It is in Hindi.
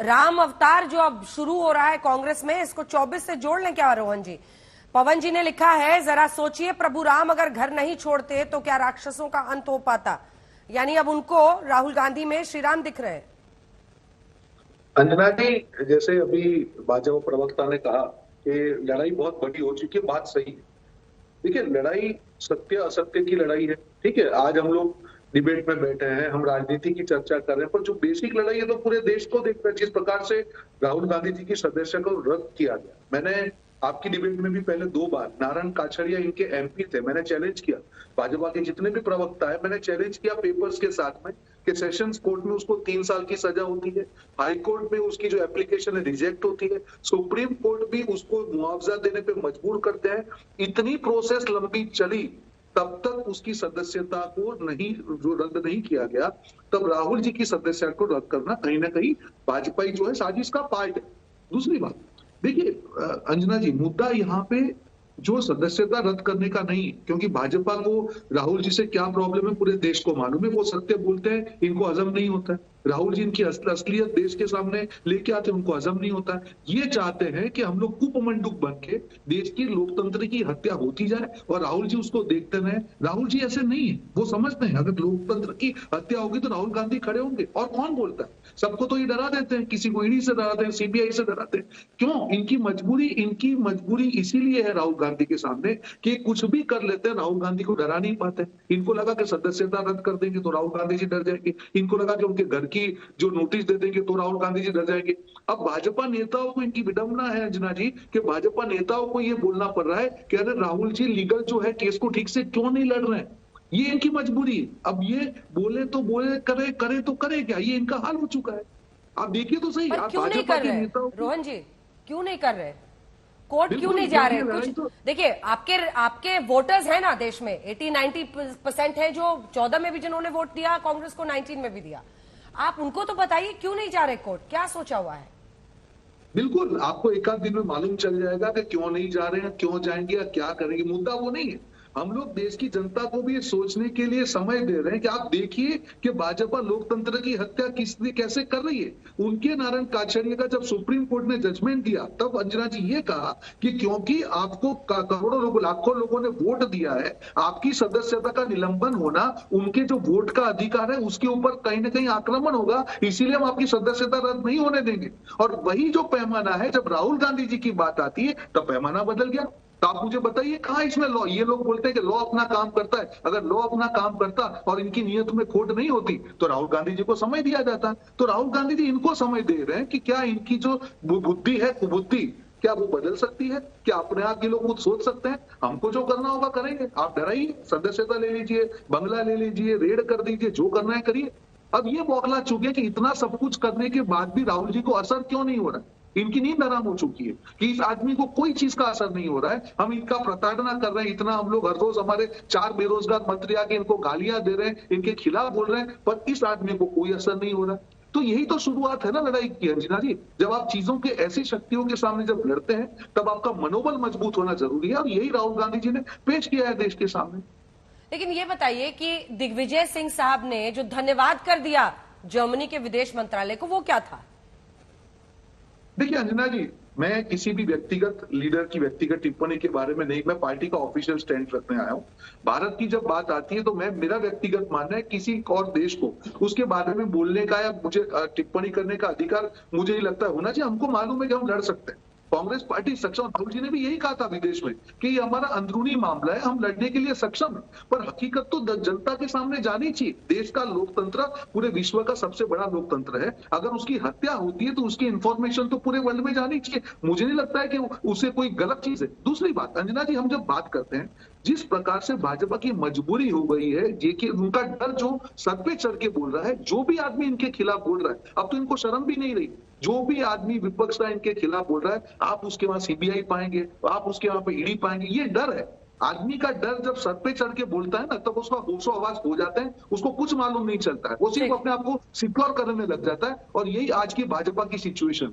राम अवतार जो अब शुरू हो रहा है कांग्रेस में, इसको 24 से जोड़ लें क्या रोहन जी? पवन जी ने लिखा है, जरा सोचिए प्रभु राम अगर घर नहीं छोड़ते तो क्या राक्षसों का अंत हो पाता। यानी अब उनको राहुल गांधी में श्री राम दिख रहे हैं। अंजना जी, जैसे अभी भाजपा प्रवक्ता ने कहा कि लड़ाई बहुत बड़ी हो चुकी है, बात सही है। देखिए, लड़ाई सत्य असत्य की लड़ाई है। ठीक है, आज हम लोग डिबेट में बैठे हैं, हम राजनीति की चर्चा कर रहे हैं, पर जो बेसिक लड़ाई है तो पूरे देश को देख रहे हैं। जिस प्रकार से राहुल गांधी जी की सदस्यता को रद्द किया गया, मैंने आपकी डिबेट में भी पहले 2 बार, नारायण काछड़िया इनके एमपी थे, मैंने चैलेंज किया। भाजपा के जितने भी प्रवक्ता है, मैंने चैलेंज किया पेपर्स के साथ में कि सेशंस कोर्ट में उसको 3 साल की सजा होती है, हाई कोर्ट में उसकी जो एप्लीकेशन है रिजेक्ट होती है, सुप्रीम कोर्ट भी उसको मुआवजा देने पे मजबूर करते हैं। इतनी प्रोसेस लंबी चली, तब तक उसकी सदस्यता को नहीं, जो रद्द नहीं किया गया, तब राहुल जी की सदस्यता को रद्द करना कहीं ना कहीं भाजपा जो है साजिश का पार्ट है। दूसरी बात, देखिए अंजना जी, मुद्दा यहाँ पे जो सदस्यता रद्द करने का नहीं है, क्योंकि भाजपा को राहुल जी से क्या प्रॉब्लम है पूरे देश को मालूम है। वो सत्य बोलते हैं, इनको हजम नहीं होता है। राहुल जी इनकी असलियत देश के सामने लेके आते हैं, उनको हजम नहीं होता है। ये चाहते हैं कि हम लोग कुपमंडूक बन के देश की लोकतंत्र की हत्या होती जाए और राहुल जी उसको देखते रहे। राहुल जी ऐसे नहीं है, वो समझते हैं अगर लोकतंत्र की हत्या होगी तो राहुल गांधी खड़े होंगे। और कौन बोलता है? सबको तो ये डरा देते हैं, किसी को ईडी से डराते हैं, सीबीआई से डराते हैं। क्यों? इनकी मजबूरी इसीलिए है राहुल गांधी के सामने कि कुछ भी कर लेते हैं, राहुल गांधी को डरा नहीं पाते। इनको लगा कि सदस्यता रद्द कर देंगे तो राहुल गांधी जी डर जाएंगे, इनको लगा कि उनके घर की जो नोटिस दे देंगे तो राहुल गांधी जी डर जाएंगे। अब भाजपा नेताओं को इनकी विडंबना है अंजना जी कि भाजपा नेताओं को ये बोलना पड़ रहा है कि अरे राहुल जी लीगल जो है केस को ठीक से क्यों नहीं लड़ रहे हैं। ये इनकी मजबूरी है। अब ये बोले तो बोले, करे करे तो करे क्या, ये इनका हाल हो चुका है। आप देखिए तो सही, आप क्यों नहीं भाजपा कर के रहे नेताओं रोहन जी? क्यों नहीं कर रहे? कोर्ट क्यों नहीं जा रहे? कुछ देखिए, आपके वोटर्स हैं ना देश में, 80-90% है जो 14 में भी जिन्होंने वोट दिया, कांग्रेस को 19 में भी दिया। आप उनको तो बताइए क्यों नहीं जा रहे कोर्ट, क्या सोचा हुआ है? बिल्कुल, आपको एक आध दिन में मालूम चल जाएगा कि क्यों नहीं जा रहे हैं, क्यों जाएंगे या क्या करेंगे। मुद्दा वो नहीं है। हम लोग देश की जनता को भी सोचने के लिए समय दे रहे हैं कि आप देखिए कि भाजपा लोकतंत्र की हत्या किसने कैसे कर रही है। उनके नारायण काछड़िया का जब सुप्रीम कोर्ट ने जजमेंट दिया, तब अंजना जी ये कहा कि क्योंकि आपको करोड़ों लोगों, लाखों लोगों ने वोट दिया है, आपकी सदस्यता का निलंबन होना, उनके जो वोट का अधिकार है उसके ऊपर कहीं ना कहीं आक्रमण होगा, इसीलिए हम आपकी सदस्यता रद्द नहीं होने देंगे। और वही जो पैमाना है, जब राहुल गांधी जी की बात आती है तब पैमाना बदल गया। तो आप मुझे बताइए कहाँ इसमें लॉ? ये लोग बोलते हैं कि लॉ अपना काम करता है। अगर लॉ अपना काम करता और इनकी नीयत में खोट नहीं होती तो राहुल गांधी जी को समय दिया जाता। तो राहुल गांधी जी इनको समय दे रहे हैं कि क्या इनकी जो बुद्धि है, कुबुद्धि, क्या वो बदल सकती है? क्या अपने आप ये लोग खुद सोच सकते हैं? हमको जो करना होगा करेंगे, आप डराइए, सदस्यता ले लीजिए, बंगला ले लीजिए, रेड कर दीजिए, जो करना है करिए। अब ये बौखला चुके कि इतना सब कुछ करने के बाद भी राहुल जी को असर क्यों नहीं हो रहा है। इनकी नींद हराम हो चुकी है कि इस आदमी को कोई चीज का असर नहीं हो रहा है। हम इनका प्रताड़ना कर रहे हैं, इतना हम लोग हर रोज, हमारे 4 बेरोजगार मंत्री आके इनको गालियां दे रहे हैं, इनके खिलाफ बोल रहे हैं, पर इस आदमी को कोई असर नहीं हो रहा। तो यही तो शुरुआत है ना लड़ाई की अंजना जी। जब आप चीजों के ऐसी शक्तियों के सामने जब लड़ते हैं, तब आपका मनोबल मजबूत होना जरूरी है, और यही राहुल गांधी जी ने पेश किया है देश के सामने। लेकिन ये बताइए कि दिग्विजय सिंह साहब ने जो धन्यवाद कर दिया जर्मनी के विदेश मंत्रालय को, वो क्या था? देखिए अंजना जी, मैं किसी भी व्यक्तिगत लीडर की व्यक्तिगत टिप्पणी के बारे में नहीं, मैं पार्टी का ऑफिशियल स्टैंड रखने आया हूं। भारत की जब बात आती है तो मेरा व्यक्तिगत मानना है किसी और देश को उसके बारे में बोलने का या मुझे टिप्पणी करने का अधिकार मुझे ही लगता है होना चाहिए। हमको मालूम है कि हम लड़ सकते हैं, कांग्रेस पार्टी सक्षम। राहुल जी ने भी यही कहा था विदेश में कि ये हमारा अंदरूनी मामला है, हम लड़ने के लिए सक्षम है। पर हकीकत तो जनता के सामने जानी चाहिए। देश का लोकतंत्र पूरे विश्व का सबसे बड़ा लोकतंत्र है। अगर उसकी हत्या होती है तो उसकी इंफॉर्मेशन तो पूरे वर्ल्ड में जानी चाहिए। मुझे नहीं लगता है कि उसे कोई गलत चीज है। दूसरी बात अंजना जी, हम जब बात करते हैं, जिस प्रकार से भाजपा की मजबूरी हो गई है, ये कि उनका डर जो सर पे चढ़ के बोल रहा है, जो भी आदमी इनके खिलाफ बोल रहा है, अब तो इनको शर्म भी नहीं रही। जो भी आदमी विपक्ष का इनके खिलाफ बोल रहा है, आप उसके वहां सीबीआई पाएंगे, आप उसके वहां पे ईडी पाएंगे। ये डर है। आदमी का डर जब सर पे चढ़ के बोलता है ना, तब उसका होशो आवाज हो जाता है, उसको कुछ मालूम नहीं चलता है, वो सिर्फ अपने आप को सिक्योर करने में लग जाता है। और यही आज की भाजपा की सिचुएशन